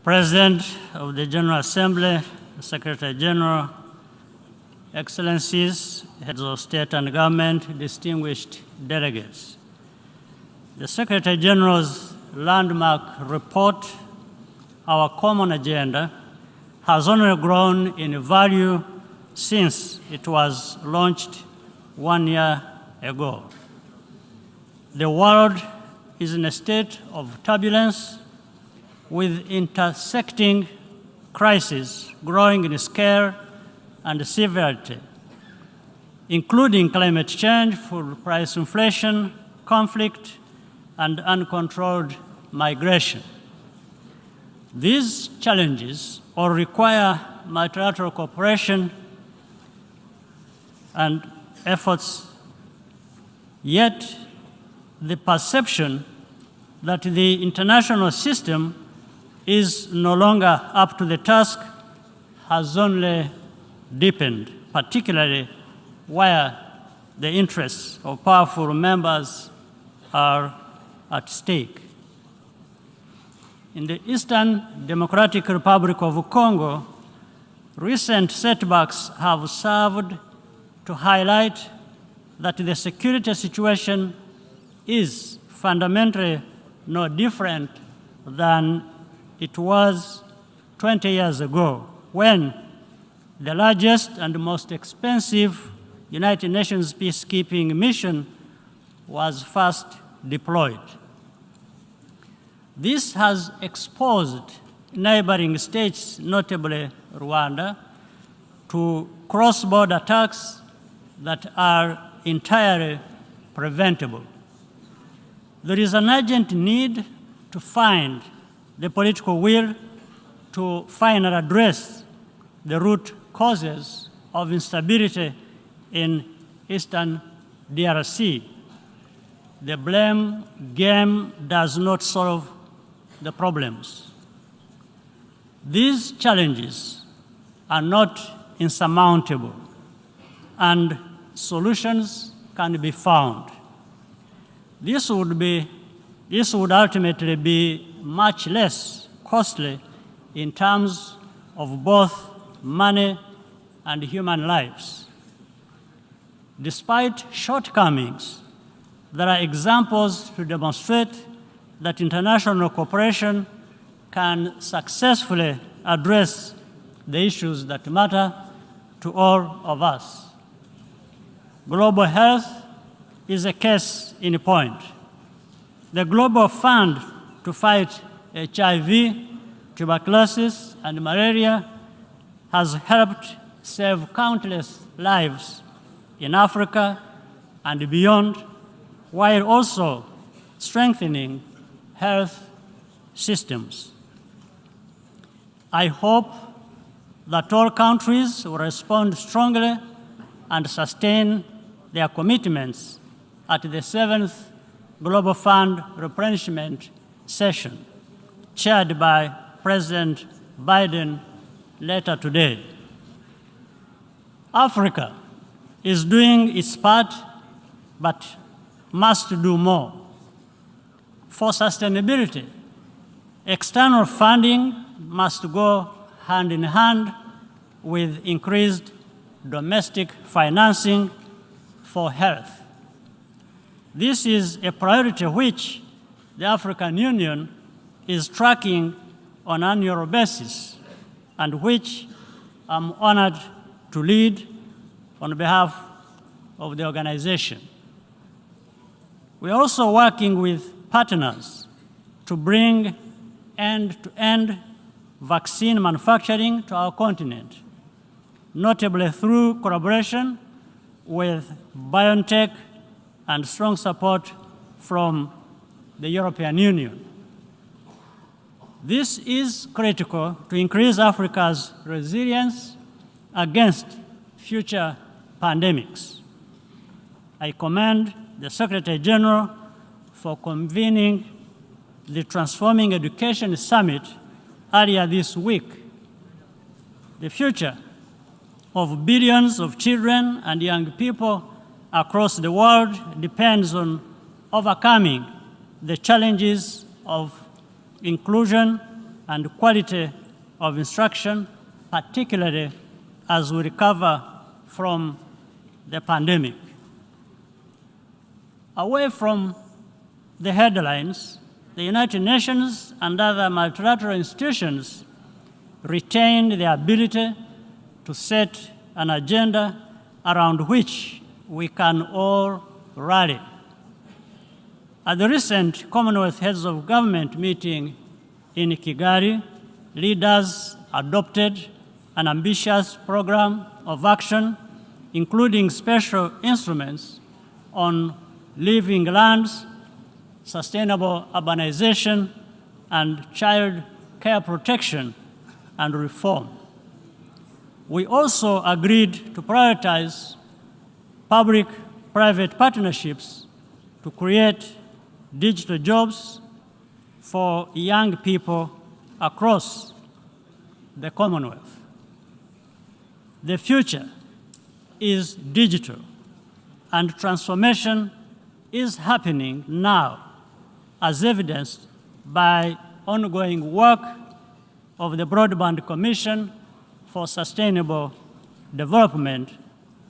President of the General Assembly, the Secretary General, Excellencies, heads of state and government, distinguished delegates. The Secretary General's landmark report, Our Common Agenda, has only grown in value since it was launched 1 year ago. The world is in a state of turbulence, with intersecting crises growing in scale and severity, including climate change, food price inflation, conflict, and uncontrolled migration. These challenges all require multilateral cooperation and efforts, yet the perception that the international system is no longer up to the task has only deepened, particularly where the interests of powerful members are at stake. In the Eastern Democratic Republic of Congo, recent setbacks have served to highlight that the security situation is fundamentally no different than it was 20 years ago, when the largest and most expensive United Nations peacekeeping mission was first deployed. This has exposed neighboring states, notably Rwanda, to cross-border attacks that are entirely preventable. There is an urgent need to find the political will to finally address the root causes of instability in Eastern DRC. The blame game does not solve the problems. These challenges are not insurmountable, and solutions can be found. This would ultimately be much less costly in terms of both money and human lives. Despite shortcomings, there are examples to demonstrate that international cooperation can successfully address the issues that matter to all of us. Global health is a case in point. The Global Fund to fight HIV, tuberculosis, and malaria has helped save countless lives in Africa and beyond, while also strengthening health systems. I hope that all countries will respond strongly and sustain their commitments at the 7th Global Fund replenishment session, chaired by President Biden later today. Africa is doing its part, but must do more. For sustainability, external funding must go hand in hand with increased domestic financing for health. This is a priority which the African Union is tracking on an annual basis, and which I'm honored to lead on behalf of the organization. We are also working with partners to bring end-to-end vaccine manufacturing to our continent, notably through collaboration with BioNTech and strong support from the European Union. This is critical to increase Africa's resilience against future pandemics. I commend the Secretary General for convening the Transforming Education Summit earlier this week. The future of billions of children and young people across the world depends on overcoming the challenges of inclusion, and quality of instruction, particularly as we recover from the pandemic. Away from the headlines, the United Nations and other multilateral institutions retained the ability to set an agenda around which we can all rally. At the recent Commonwealth Heads of Government meeting in Kigali, leaders adopted an ambitious program of action, including special instruments on living lands, sustainable urbanization, and child care protection and reform. We also agreed to prioritize public-private partnerships to create digital jobs for young people across the Commonwealth. The future is digital, and transformation is happening now, as evidenced by ongoing work of the Broadband Commission for Sustainable Development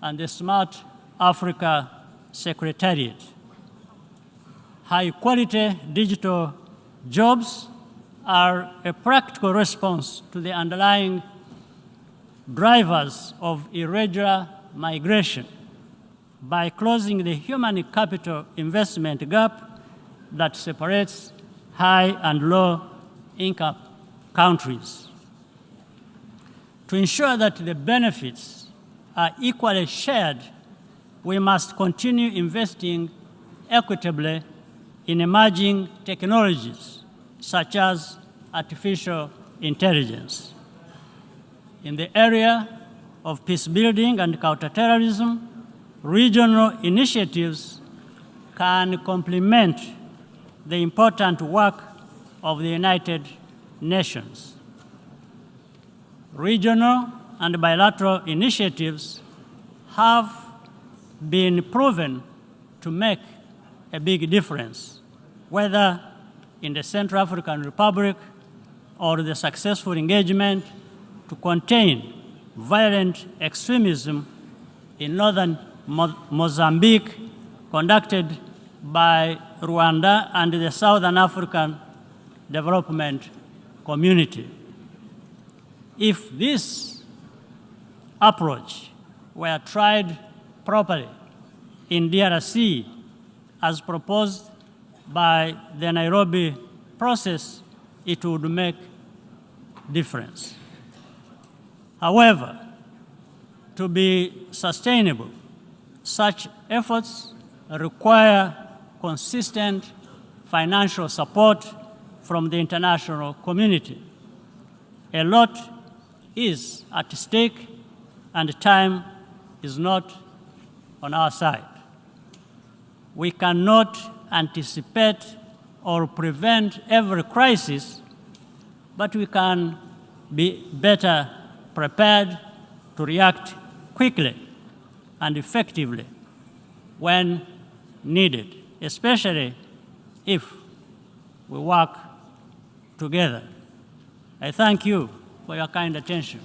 and the Smart Africa Secretariat. High-quality digital jobs are a practical response to the underlying drivers of irregular migration by closing the human capital investment gap that separates high and low-income countries. To ensure that the benefits are equally shared, we must continue investing equitably in emerging technologies, such as artificial intelligence. In the area of peace building and counterterrorism, regional initiatives can complement the important work of the United Nations. Regional and bilateral initiatives have been proven to make a big difference, whether in the Central African Republic or the successful engagement to contain violent extremism in northern Mozambique, conducted by Rwanda and the Southern African Development Community. If this approach were tried properly in DRC, as proposed by the Nairobi process, it would make difference. However, to be sustainable, such efforts require consistent financial support from the international community. A lot is at stake, and time is not on our side. We cannot anticipate or prevent every crisis, but we can be better prepared to react quickly and effectively when needed, especially if we work together. I thank you for your kind attention.